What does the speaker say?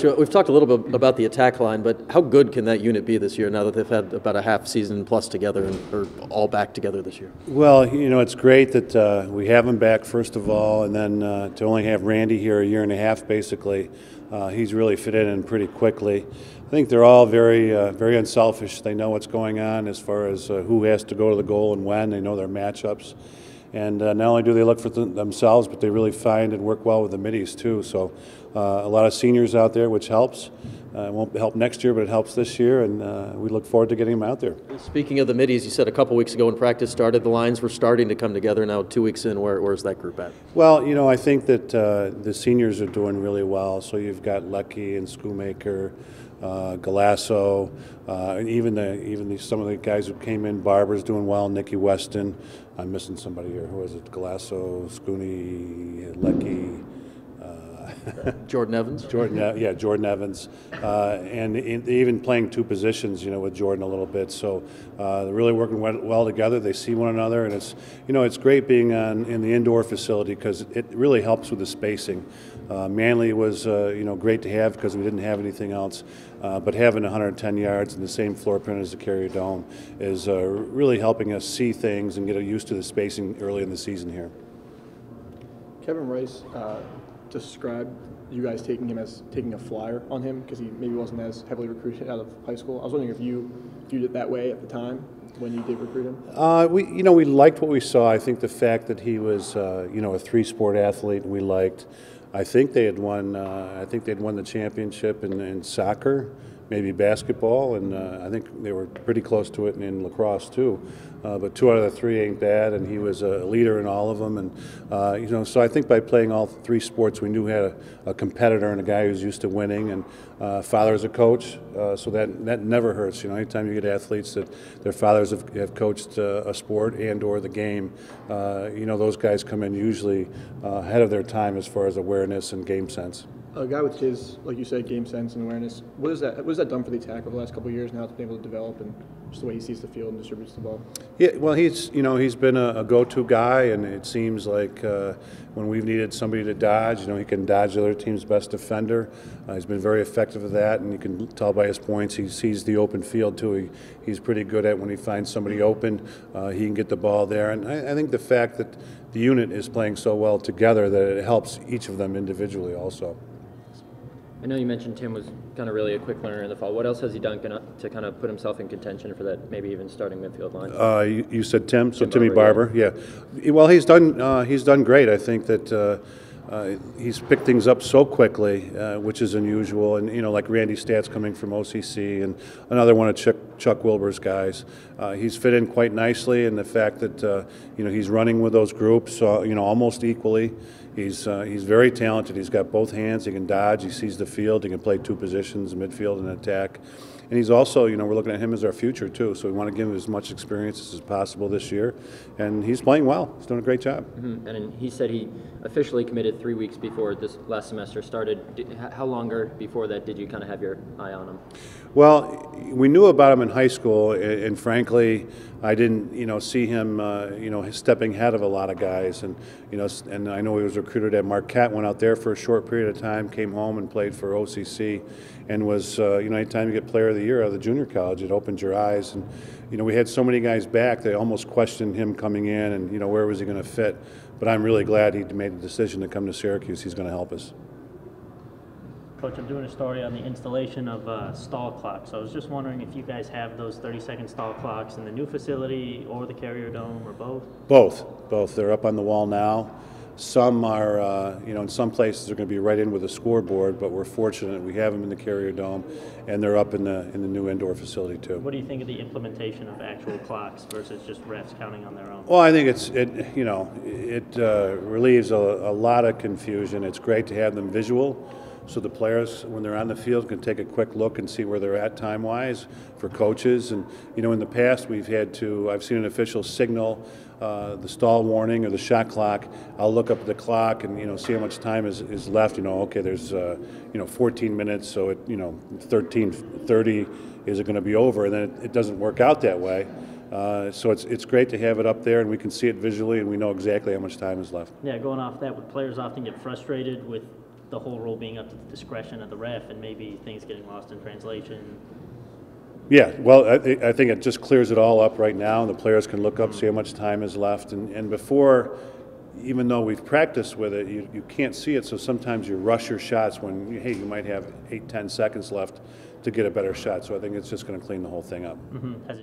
We've talked a little bit about the attack line, but how good can that unit be this year now that they've had about a half season plus together and are all back together this year? Well, it's great that we have him back, first of all, and then to only have Randy here a year and a half, basically, he's really fit in pretty quickly. I think they're all very, very unselfish. They know what's going on as far as who has to go to the goal and when. They know their matchups. And not only do they look for themselves, but they really find and work well with the middies too. So a lot of seniors out there, which helps. It won't help next year, but it helps this year, and we look forward to getting them out there. Speaking of the middies, you said a couple weeks ago when practice started, the lines were starting to come together. Now 2 weeks in, where's that group at? Well, I think that the seniors are doing really well. So you've got Lucky and Schoolmaker, Galasso, even some of the guys who came in. Barber's doing well. Nikki Weston. I'm missing somebody here. Who is it? Galasso, Scooney, Lecky. Jordan Evans. Jordan Evans, and even playing two positions, with Jordan a little bit. So they're really working well together. They see one another, and it's great being in the indoor facility because it really helps with the spacing. Manly was great to have because we didn't have anything else, but having 110 yards in the same floor plan as the Carrier Dome is really helping us see things and get used to the spacing early in the season here. Kevin Rice described you guys taking a flyer on him because he maybe wasn't as heavily recruited out of high school. I was wondering if you viewed it that way at the time when you did recruit him. We liked what we saw. I think the fact that he was a three-sport athlete we liked. I think they had won. They'd won the championship in soccer, maybe basketball, and I think they were pretty close to it in lacrosse too. But 2 out of the 3 ain't bad, and he was a leader in all of them. And so I think by playing all 3 sports, we knew we had a competitor and a guy who's used to winning. And father's a coach, so that never hurts. Anytime you get athletes that their fathers have coached a sport and/or the game, those guys come in usually ahead of their time as far as awareness and game sense. A guy with his, like you said, game sense and awareness. What has that done for the attack over the last couple of years? Now it's been able to develop and just the way he sees the field and distributes the ball. Yeah, well, he's been a go-to guy, and it seems like when we've needed somebody to dodge, he can dodge the other team's best defender. He's been very effective at that, and you can tell by his points he sees the open field too. He's pretty good at when he finds somebody open, he can get the ball there. And I think the fact that the unit is playing so well together that it helps each of them individually also. I know you mentioned Tim was kind of really a quick learner in the fall. What else has he done to kind of put himself in contention for that maybe even starting midfield line? You said Tim, so Timmy Barber, yeah. Well, he's done great. I think that he's picked things up so quickly, which is unusual. And like Randy Statz coming from OCC, and another one of Chuck Wilbur's guys. He's fit in quite nicely, and the fact that he's running with those groups, almost equally. He's very talented. He's got both hands. He can dodge. He sees the field. He can play 2 positions, midfield and attack. And he's also, we're looking at him as our future too. So we want to give him as much experience as possible this year. And he's playing well. He's doing a great job. Mm-hmm. And he said he officially committed 3 weeks before this last semester started. How longer before that did you kind of have your eye on him? Well, we knew about him in high school, and frankly, I didn't, see him, stepping ahead of a lot of guys. And, and I know he was recruited at Marquette, went out there for a short period of time, came home and played for OCC, and was, anytime you get Player of the Year out of the junior college, it opened your eyes. And, we had so many guys back, they almost questioned him coming in and, where was he going to fit. But I'm really glad he made the decision to come to Syracuse. He's going to help us. Coach, I'm doing a story on the installation of stall clocks. I was just wondering if you guys have those 30-second stall clocks in the new facility or the Carrier Dome or both? Both. They're up on the wall now. Some are, in some places they're going to be right in with a scoreboard, but we're fortunate we have them in the Carrier Dome, and they're up in the new indoor facility too. What do you think of the implementation of actual clocks versus just refs counting on their own? Well, I think it relieves a lot of confusion. It's great to have them visual, so the players, when they're on the field, can take a quick look and see where they're at time-wise for coaches. And, in the past, I've seen an official signal the stall warning or the shot clock. I'll look up at the clock and, see how much time is left. Okay, there's, 14 minutes, so at, 13:30, is it going to be over? And then it doesn't work out that way. So it's great to have it up there, and we can see it visually, and we know exactly how much time is left. Yeah, going off that, would players often get frustrated with the whole rule being up to the discretion of the ref and maybe things getting lost in translation. Yeah, well, I think it just clears it all up right now, and the players can look up, see how much time is left. And before, even though we've practiced with it, you can't see it, so sometimes you rush your shots when, hey, you might have 8-10 seconds left to get a better shot. So I think it's just going to clean the whole thing up. Has it